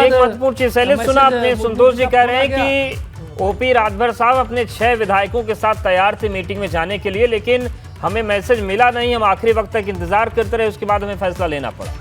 एक महत्वपूर्ण चीज शैलेश सुना आपने, संतोष जी कह रहे हैं कि ओपी राजभर साहब अपने 6 विधायकों के साथ तैयार थे मीटिंग में जाने के लिए, लेकिन हमें मैसेज मिला नहीं, हम आखिरी वक्त तक इंतजार करते रहे, उसके बाद हमें फैसला लेना पड़ा।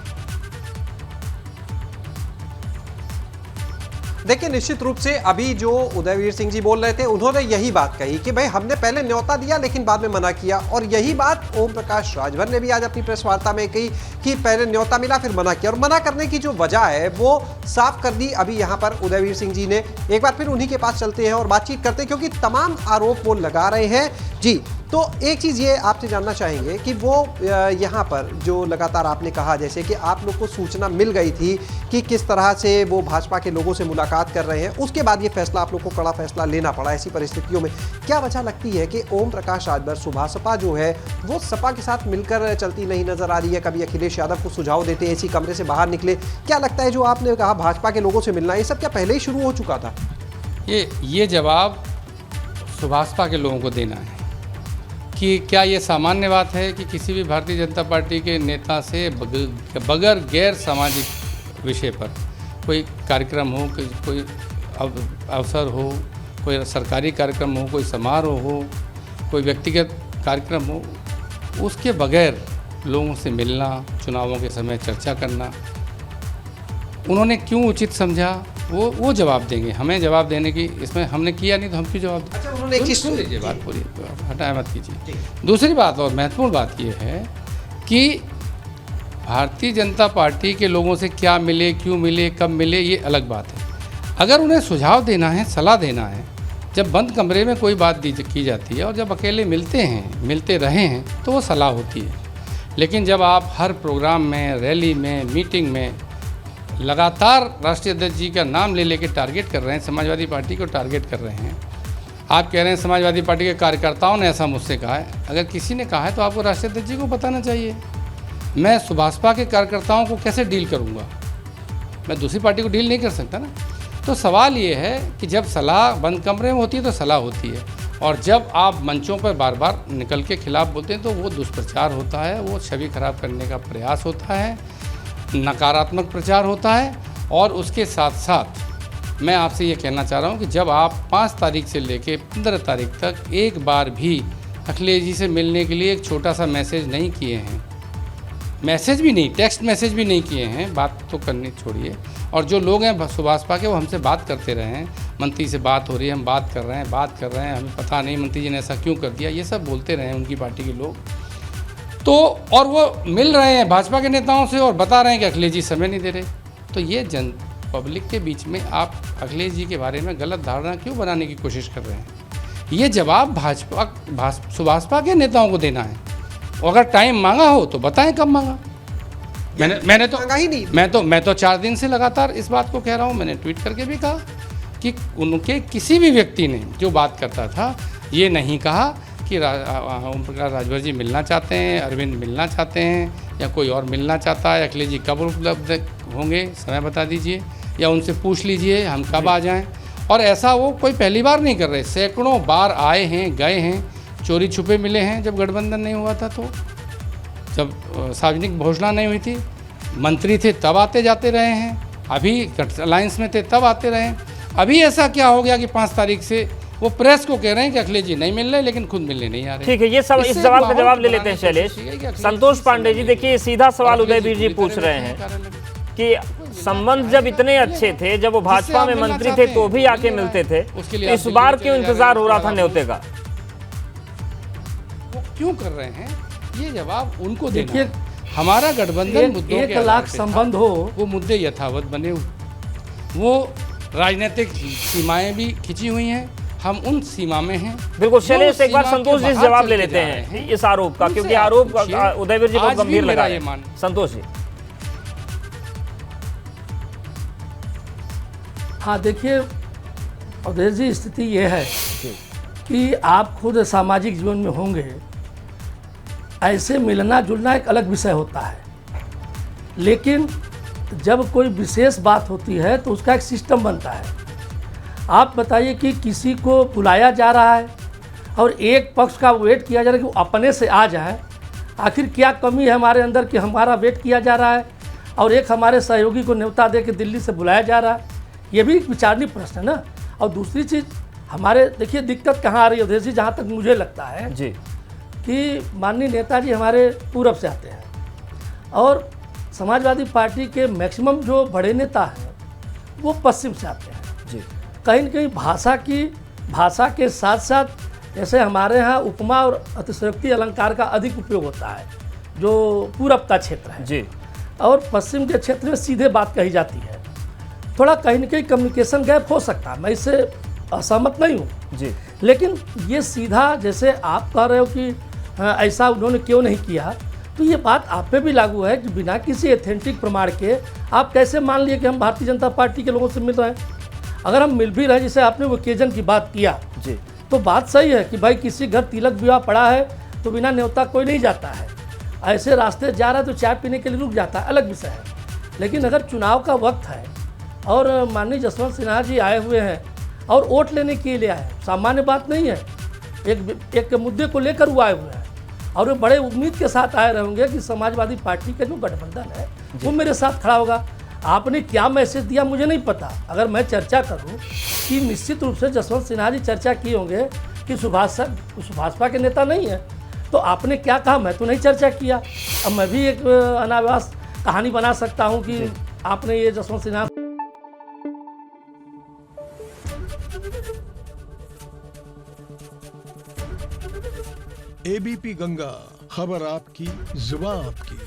देखिए, निश्चित रूप से अभी जो उदयवीर सिंह जी बोल रहे थे, उन्होंने यही बात कही कि भाई हमने पहले न्योता दिया लेकिन बाद में मना किया, और यही बात ओम प्रकाश राजभर ने भी आज अपनी प्रेस वार्ता में कही कि पहले न्योता मिला फिर मना किया, और मना करने की जो वजह है वो साफ कर दी अभी यहाँ पर उदयवीर सिंह जी ने। एक बार फिर उन्हीं के पास चलते हैं और बातचीत करते हैं, क्योंकि तमाम आरोप वो लगा रहे हैं जी। तो एक चीज़ ये आपसे जानना चाहेंगे कि वो यहाँ पर जो लगातार आपने कहा, जैसे कि आप लोग को सूचना मिल गई थी कि किस तरह से वो भाजपा के लोगों से मुलाकात कर रहे हैं, उसके बाद ये फैसला आप लोग को कड़ा फैसला लेना पड़ा। ऐसी परिस्थितियों में क्या वजह लगती है कि ओम प्रकाश राजभर सुभाषपा जो है वो सपा के साथ मिलकर चलती नहीं नजर आ रही है? कभी अखिलेश यादव को सुझाव देते हैं इसी कमरे से बाहर निकले, क्या लगता है जो आपने कहा भाजपा के लोगों से मिलना, ये सब क्या पहले ही शुरू हो चुका था? ये जवाब सुभाषपा के लोगों को देना है कि क्या ये सामान्य बात है कि किसी भी भारतीय जनता पार्टी के नेता से बगैर गैर सामाजिक विषय पर कोई कार्यक्रम हो, कोई अवसर हो, कोई सरकारी कार्यक्रम हो, कोई समारोह हो, कोई व्यक्तिगत कार्यक्रम हो, उसके बगैर लोगों से मिलना, चुनावों के समय चर्चा करना, उन्होंने क्यों उचित समझा वो जवाब देंगे। हमें जवाब देने की इसमें हमने किया नहीं तो हम क्यों जवाब दें? अच्छा, उन्होंने एक चीज़ सुन लीजिए बात पूरी, हटाए मत कीजिए। दूसरी बात और महत्वपूर्ण बात ये है कि भारतीय जनता पार्टी के लोगों से क्या मिले, क्यों मिले, कब मिले, ये अलग बात है। अगर उन्हें सुझाव देना है, सलाह देना है, जब बंद कमरे में कोई बात की जाती है और जब अकेले मिलते हैं, मिलते रहे हैं, तो वो सलाह होती है। लेकिन जब आप हर प्रोग्राम में, रैली में, मीटिंग में लगातार राष्ट्रीय अध्यक्ष जी का नाम ले लेके टारगेट कर रहे हैं, समाजवादी पार्टी को टारगेट कर रहे हैं, आप कह रहे हैं समाजवादी पार्टी के कार्यकर्ताओं ने ऐसा मुझसे कहा है, अगर किसी ने कहा है तो आपको राष्ट्रीय अध्यक्ष जी को बताना चाहिए। मैं सुभाषपा के कार्यकर्ताओं को कैसे डील करूँगा? मैं दूसरी पार्टी को डील नहीं कर सकता ना। तो सवाल ये है कि जब सलाह बंद कमरे में होती है तो सलाह होती है, और जब आप मंचों पर बार बार निकल के खिलाफ बोलते हैं तो वो दुष्प्रचार होता है, वो छवि खराब करने का प्रयास होता है, नकारात्मक प्रचार होता है। और उसके साथ साथ मैं आपसे ये कहना चाह रहा हूँ कि जब आप 5 तारीख से लेके 15 तारीख तक एक बार भी अखिलेश जी से मिलने के लिए एक छोटा सा मैसेज नहीं किए हैं, मैसेज भी नहीं, टेक्स्ट मैसेज भी नहीं किए हैं, बात तो करनी छोड़िए। और जो लोग हैं सुभाषपा के, वो हमसे बात करते रहे हैं, मंत्री से बात हो रही है, हम बात कर रहे हैं, हमें पता नहीं मंत्री जी ने ऐसा क्यों कर दिया, ये सब बोलते रहे हैं उनकी पार्टी के लोग। तो और वो मिल रहे हैं भाजपा के नेताओं से और बता रहे हैं कि अखिलेश जी समय नहीं दे रहे। तो ये पब्लिक के बीच में आप अखिलेश जी के बारे में गलत धारणा क्यों बनाने की कोशिश कर रहे हैं? ये जवाब सुभाषपा के नेताओं को देना है। अगर टाइम मांगा हो तो बताएं कब मांगा। मैंने तो मांगा ही नहीं। मैं तो 4 दिन से लगातार इस बात को कह रहा हूँ। मैंने ट्वीट करके भी कहा कि उनके किसी भी व्यक्ति ने जो बात करता था ये नहीं कहा कि ओम प्रकाश राजभर जी मिलना चाहते हैं, अरविंद मिलना चाहते हैं, या कोई और मिलना चाहता है, अखिलेश जी कब उपलब्ध होंगे समय बता दीजिए, या उनसे पूछ लीजिए हम कब आ जाएं। और ऐसा वो कोई पहली बार नहीं कर रहे, सैकड़ों बार आए हैं, गए हैं, चोरी छुपे मिले हैं। जब गठबंधन नहीं हुआ था, तो जब सार्वजनिक घोषणा नहीं हुई थी, मंत्री थे तब आते जाते रहे हैं, अभी अलायंस में थे तब आते रहे हैं। अभी ऐसा क्या हो गया कि 5 तारीख से वो प्रेस को कह रहे हैं कि अखिलेश जी नहीं मिल रहे, लेकिन खुद मिलने नहीं आ रहे। ठीक है, ये सब इस सवाल का जवाब ले लेते हैं शैलेश। संतोष पांडे जी, देखिए सीधा सवाल उदयवीर जी पूछ रहे हैं कि संबंध जब इतने अच्छे थे, जब वो भाजपा में मंत्री थे तो भी आके मिलते थे, इस बार क्यों इंतजार हो रहा था न्योते का? वो क्यों कर रहे हैं, ये जवाब उनको देखिए। हमारा गठबंधन मुद्दों के 1 लाख संबंध हो, वो मुद्दे यथावत बने हुए, वो राजनीतिक सीमाएं भी खिंची हुई हैं, हम उन सीमा में हैं। बिल्कुल शैलेश, एक बार संतोष जी से जवाब ले लेते हैं इस आरोप का, क्योंकि आरोप उदयवीर जी बहुत गंभीर लगा है। संतोष जी। हाँ देखिए अवधेश जी, स्थिति ये है कि आप खुद सामाजिक जीवन में होंगे, ऐसे मिलना जुलना एक अलग विषय होता है, लेकिन जब कोई विशेष बात होती है तो उसका एक सिस्टम बनता है। आप बताइए कि किसी को बुलाया जा रहा है और एक पक्ष का वेट किया जा रहा है कि वो अपने से आ जाए, आखिर क्या कमी है हमारे अंदर कि हमारा वेट किया जा रहा है? और एक हमारे सहयोगी को न्योता दे के दिल्ली से बुलाया जा रहा है, ये भी एक विचारणीय प्रश्न है ना। और दूसरी चीज़ हमारे देखिए दिक्कत कहाँ आ रही है अवधेश जी, जहाँ तक मुझे लगता है जी कि माननीय नेताजी हमारे पूरब से आते हैं और समाजवादी पार्टी के मैक्सिमम जो बड़े नेता हैं वो पश्चिम से आते हैं। जी कहीं न कहीं भाषा के साथ साथ जैसे हमारे यहाँ उपमा और अतिशयोक्ति अलंकार का अधिक उपयोग होता है जो पूरब का क्षेत्र है जी, और पश्चिम के क्षेत्र में सीधे बात कही जाती है। थोड़ा कहीं न कहीं कम्युनिकेशन गैप हो सकता है, मैं इससे असहमत नहीं हूँ जी, लेकिन ये सीधा जैसे आप कह रहे हो कि ऐसा उन्होंने क्यों नहीं किया, तो ये बात आप पे भी लागू है कि बिना किसी एथेंटिक प्रमाण के आप कैसे मान लिए कि हम भारतीय जनता पार्टी के लोगों से मिल रहे हैं। अगर हम मिल भी रहे हैं, जैसे आपने ओकेजन की बात किया जी, तो बात सही है कि भाई किसी घर तिलक विवाह पड़ा है तो बिना न्योता कोई नहीं जाता है, ऐसे रास्ते जा रहा है तो चाय पीने के लिए रुक जाता है, अलग विषय है। लेकिन अगर चुनाव का वक्त है और माननीय जसवंत सिन्हा जी आए हुए हैं और वोट लेने के लिए आए, सामान्य बात नहीं है, एक मुद्दे को लेकर वो आए हुए हैं और वो बड़े उम्मीद के साथ आए रहेंगे कि समाजवादी पार्टी का जो गठबंधन है वो मेरे साथ खड़ा होगा। आपने क्या मैसेज दिया मुझे नहीं पता। अगर मैं चर्चा करूं कि निश्चित रूप से जसवंत सिन्हा जी चर्चा किए होंगे कि सुभाष भाजपा के नेता नहीं है, तो आपने क्या कहा मैं तो नहीं चर्चा किया। अब मैं भी एक अनावश्यक कहानी बना सकता हूं कि आपने ये जसवंत सिन्हा एबीपी गंगा, खबर आपकी, जुबान आपकी।